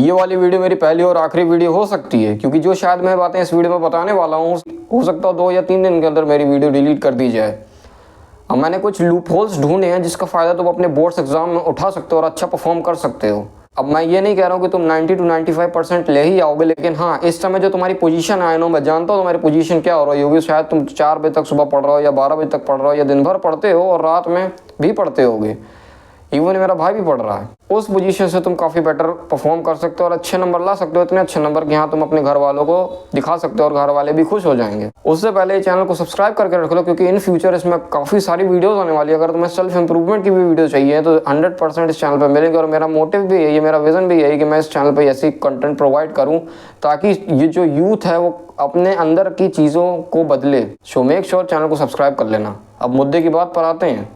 ये वाली वीडियो मेरी पहली और आखिरी वीडियो हो सकती है, क्योंकि जो शायद मैं बातें इस वीडियो में बताने वाला हूँ हो सकता है 2 या 3 दिन के अंदर मेरी वीडियो डिलीट कर दी जाए। अब मैंने कुछ लूप होल्स ढूंढे हैं जिसका फ़ायदा तुम अपने बोर्ड्स एग्जाम में उठा सकते हो और अच्छा परफॉर्म कर सकते हो। अब मैं ये नहीं कह रहा हूँ कि तुम 90 to 95% ले ही आओगे, लेकिन हाँ, इस समय जो तुम्हारी पोजीशन है, मैं जानता हूँ तुम्हारी पोजीशन क्या हो रही होगी। शायद तुम 4 बजे तक सुबह पढ़ रहे हो या 12 बजे तक पढ़ रहे हो या दिन भर पढ़ते हो और रात में भी पढ़ते होगे। इवन मेरा भाई भी पढ़ रहा है। उस पोजीशन से तुम काफ़ी बेटर परफॉर्म कर सकते हो और अच्छे नंबर ला सकते हो, इतने अच्छे नंबर कि हाँ तुम अपने घर वालों को दिखा सकते हो और घर वाले भी खुश हो जाएंगे। उससे पहले चैनल को सब्सक्राइब करके रख लो, क्योंकि इन फ्यूचर इसमें काफ़ी सारी वीडियोस आने वाली है। अगर तुम्हें सेल्फ इंप्रूवमेंट की भी वीडियो चाहिए तो 100% इस चैनल पर मिलेंगे। और मेरा मोटिव भी यही है, मेरा विजन भी यही कि मैं इस चैनल पर ऐसी कंटेंट प्रोवाइड करूँ ताकि ये जो यूथ है वो अपने अंदर की चीज़ों को बदले। सो मेक श्योर चैनल को सब्सक्राइब कर लेना। अब मुद्दे की बात पर आते हैं।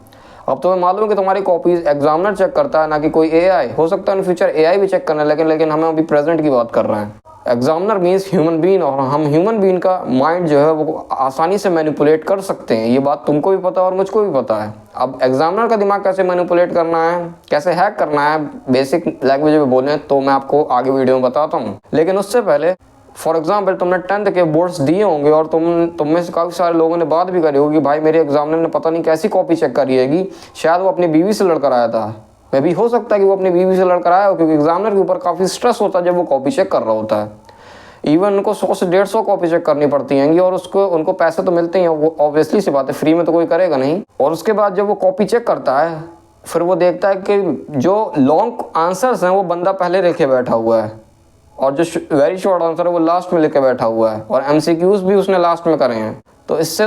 अब तुम्हें मालूम है कि तुम्हारी कॉपीज एग्जामिनर चेक करता है, ना कि कोई एआई। हो सकता है इन फ्यूचर एआई भी चेक करना, लेकिन हम अभी प्रेजेंट की बात कर रहे हैं। एग्जामिनर मीन्स ह्यूमन बीइंग, और हम ह्यूमन बीइंग का माइंड जो है वो आसानी से मैनिपुलेट कर सकते हैं। ये बात तुमको भी पता है और मुझको भी पता है। अब एग्जामिनर का दिमाग कैसे मैनिपुलेट करना है, कैसे हैक करना है, बेसिक लैंग्वेज में बोलें तो मैं आपको आगे वीडियो में बताता हूँ। लेकिन उससे पहले फॉर एग्जाम्पल तुमने 10th के बोर्ड्स दिए होंगे और तुम में से काफ़ी सारे लोगों ने बात भी करी होगी, भाई मेरे एग्जामिनर ने पता नहीं कैसी कॉपी चेक करी हैगी, शायद वो अपनी बीवी से लड़कर आया था। मैं भी हो सकता है कि वो अपनी बीवी से लड़कर आया हो, क्योंकि एग्जामिनर के ऊपर काफ़ी स्ट्रेस होता है जब वो कॉपी चेक कर रहा होता है। इवन उनको 100 से 150 कॉपी चेक करनी पड़ती हैं और उनको पैसे तो मिलते हैं, वो ऑब्वियसली सी बात है, फ्री में तो कोई करेगा नहीं। और उसके बाद जब वो कॉपी चेक करता है फिर वो देखता है कि जो लॉन्ग आंसर्स हैं वो बंदा पहले लिखे बैठा हुआ है और जो वेरी शॉर्ट आंसर है वो लास्ट में लेके बैठा हुआ है, और एमसीक्यूज भी उसने लास्ट में करे हैं। तो इससे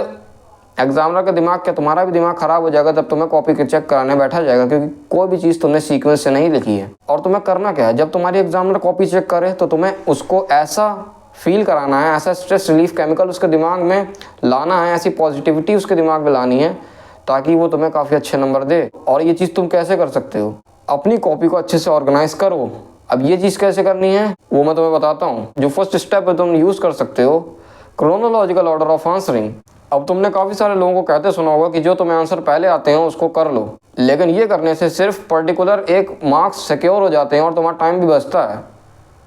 एग्जामिनर का दिमाग, क्या तुम्हारा भी दिमाग खराब हो जाएगा जब तुम्हें कॉपी चेक कराने बैठा जाएगा, क्योंकि कोई भी चीज़ तुमने सीक्वेंस से नहीं लिखी है। और तुम्हें करना क्या है, जब तुम्हारी एग्जामिनर कॉपी चेक करे तो तुम्हें उसको ऐसा फील कराना है, ऐसा स्ट्रेस रिलीफ केमिकल उसके दिमाग में लाना है, ऐसी पॉजिटिविटी उसके दिमाग में लानी है ताकि वो तुम्हें काफ़ी अच्छे नंबर दे। और ये चीज़ तुम कैसे कर सकते हो, अपनी कॉपी को अच्छे से ऑर्गेनाइज करो। अब ये चीज़ कैसे करनी है वो मैं तुम्हें बताता हूँ। जो फर्स्ट स्टेप है तुम यूज़ कर सकते हो, क्रोनोलॉजिकल ऑर्डर ऑफ आंसरिंग। अब तुमने काफ़ी सारे लोगों को कहते सुना होगा कि जो तुम्हें आंसर पहले आते हैं उसको कर लो, लेकिन ये करने से सिर्फ पर्टिकुलर एक मार्क्स सिक्योर हो जाते हैं और तुम्हारा टाइम भी बचता है,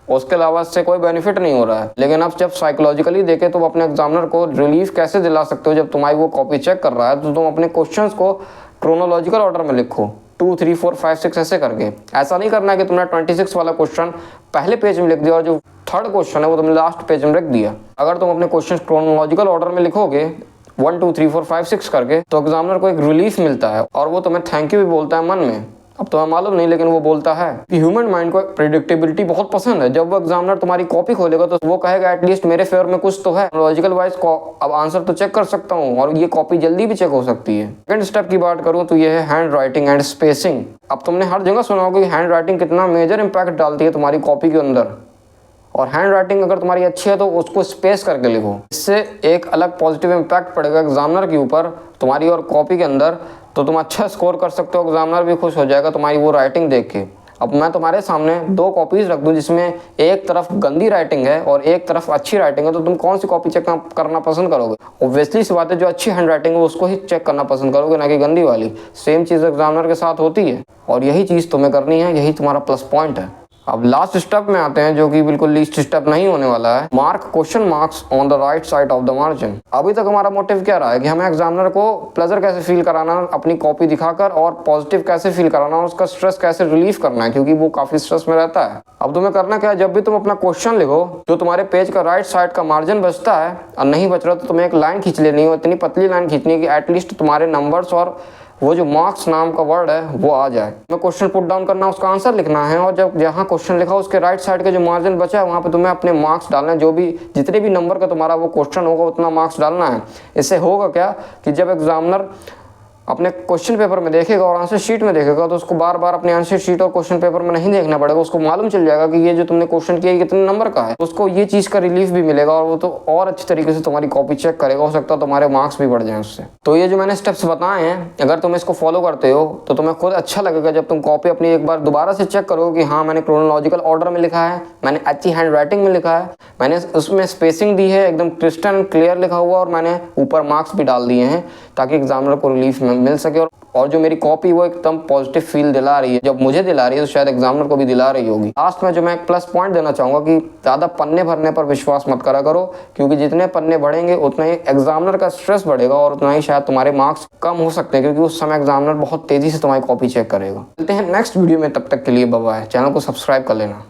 उसके अलावा इससे कोई बेनिफिट नहीं हो रहा है। लेकिन अब जब साइकोलॉजिकली देखें तो अपने एग्जामिनर को रिलीफ कैसे दिला सकते हो, जब तुम्हारी वो कॉपी चेक कर रहा है तो तुम अपने क्वेश्चंस को क्रोनोलॉजिकल ऑर्डर में लिखो, 2, 3, 4, 5, 6 ऐसे करके। ऐसा नहीं करना है कि तुमने 26 वाला क्वेश्चन पहले पेज में लिख दिया और जो 3rd क्वेश्चन है वो तुमने लास्ट पेज में रख दिया। अगर तुम अपने क्वेश्चन क्रोनोलॉजिकल ऑर्डर में लिखोगे 1, 2, 3, 4, 5, 6 करके, तो एग्जामिनर को एक रिलीफ मिलता है और वो तुम्हें थैंक यू भी बोलता है मन में। अब तुम्हें मालूम नहीं लेकिन वो बोलता है कि ह्यूमन माइंड को प्रेडिक्टेबिलिटी बहुत पसंद है। जब वो एग्जामिनर तुम्हारी कॉपी खोलेगा तो वो कहेगा एटलीस्ट मेरे फेवर में कुछ तो है, लॉजिकल वाइज अब आंसर तो चेक कर सकता हूँ और ये कॉपी जल्दी भी चेक हो सकती है। सेकंड स्टेप की बात करूँ तो ये है हैंड राइटिंग एंड स्पेसिंग। अब तुमने हर जगह सुना होगा कि हैंड राइटिंग कितना मेजर इंपैक्ट डालती है तुम्हारी कॉपी के अंदर, और हैंड राइटिंग अगर तुम्हारी अच्छी है तो उसको स्पेस करके लिखो। इससे एक अलग पॉजिटिव इम्पैक्ट पड़ेगा एग्जामिनर के ऊपर तुम्हारी और कॉपी के अंदर, तो तुम अच्छा स्कोर कर सकते हो। एग्जामिनर भी खुश हो जाएगा तुम्हारी वो राइटिंग देख के। अब मैं तुम्हारे सामने 2 कॉपीज रख दूं जिसमें एक तरफ गंदी राइटिंग है और एक तरफ अच्छी राइटिंग है, तो तुम कौन सी कॉपी चेक करना पसंद करोगे? ऑब्वियसली सी बात है जो अच्छी हैंड राइटिंग है उसको ही चेक करना पसंद करोगे, ना कि गंदी वाली। सेम चीज़ एग्जामिनर के साथ होती है और यही चीज़ तुम्हें करनी है, यही तुम्हारा प्लस पॉइंट है। अब लास्ट स्टेप में आते हैं जो कि बिल्कुल लीस्ट स्टेप नहीं होने वाला है, mark question marks on the right side of the margin. अभी तक हमारा मोटिव क्या रहा है कि हमें एग्जामिनर को प्लेजर कैसे फील कराना अपनी कॉपी दिखाकर, और पॉजिटिव कैसे फील कराना और उसका स्ट्रेस कैसे रिलीफ करना है, क्योंकि वो काफी स्ट्रेस में रहता है। अब तुम्हें करना क्या है, जब भी तुम अपना क्वेश्चन लिखो जो तुम्हारे पेज का राइट साइड का मार्जिन बचता है और नहीं बच रहा तो तुम्हें एक लाइन खींच लेनी है, इतनी पतली लाइन खींचनी है कि एटलीस्ट तुम्हारे नंबर्स और वो जो मार्क्स नाम का वर्ड है वो आ जाए। मैं क्वेश्चन पुट डाउन करना, उसका आंसर लिखना है, और जब जहाँ क्वेश्चन लिखा उसके राइट साइड के जो मार्जिन बचा है वहाँ पे तुम्हें अपने मार्क्स डालना है। जो भी जितने भी नंबर का तुम्हारा वो क्वेश्चन होगा उतना मार्क्स डालना है। इससे होगा क्या कि जब एग्जामिनर अपने क्वेश्चन पेपर में देखेगा और आंसर शीट में देखेगा तो उसको बार बार अपने आंसर शीट और क्वेश्चन पेपर में नहीं देखना पड़ेगा, उसको मालूम चल जाएगा कि ये जो तुमने क्वेश्चन किया कितने नंबर का है। उसको ये चीज़ का रिलीफ भी मिलेगा और वो तो और अच्छी तरीके से तुम्हारी कॉपी चेक करेगा, हो सकता है तुम्हारे मार्क्स भी बढ़ जाएं उससे। तो ये जो मैंने स्टेप्स बताए हैं, अगर तुम इसको फॉलो करते हो तो तुम्हें खुद अच्छा लगेगा जब तुम कॉपी अपनी एक बार दोबारा से चेक करो कि हाँ मैंने क्रोनोलॉजिकल ऑर्डर में लिखा है, मैंने अच्छी हैंड राइटिंग में लिखा है, मैंने उसमें स्पेसिंग दी है, एकदम क्रिस्टल एंड क्लियर लिखा हुआ, और मैंने ऊपर मार्क्स भी डाल दिए हैं ताकि एग्जामिनर को रिलीफ मिल सके। और जो मेरी कॉपी वो एकदम पॉजिटिव फील दिला रही है, जब मुझे दिला रही है तो शायद एग्जामिनर को भी दिला रही होगी। लास्ट में जो मैं एक प्लस पॉइंट देना चाहूँगा कि ज़्यादा पन्ने भरने पर विश्वास मत करा करो, क्योंकि जितने पन्ने बढ़ेंगे उतना ही एग्जामिनर का स्ट्रेस बढ़ेगा और उतना ही शायद तुम्हारे मार्क्स कम हो सकते हैं, क्योंकि उस समय एग्जामिनर बहुत तेज़ी से तुम्हारी कॉपी चेक करेगा। मिलते हैं नेक्स्ट वीडियो में, तब तक के लिए बाय बाय। चैनल को सब्सक्राइब कर लेना।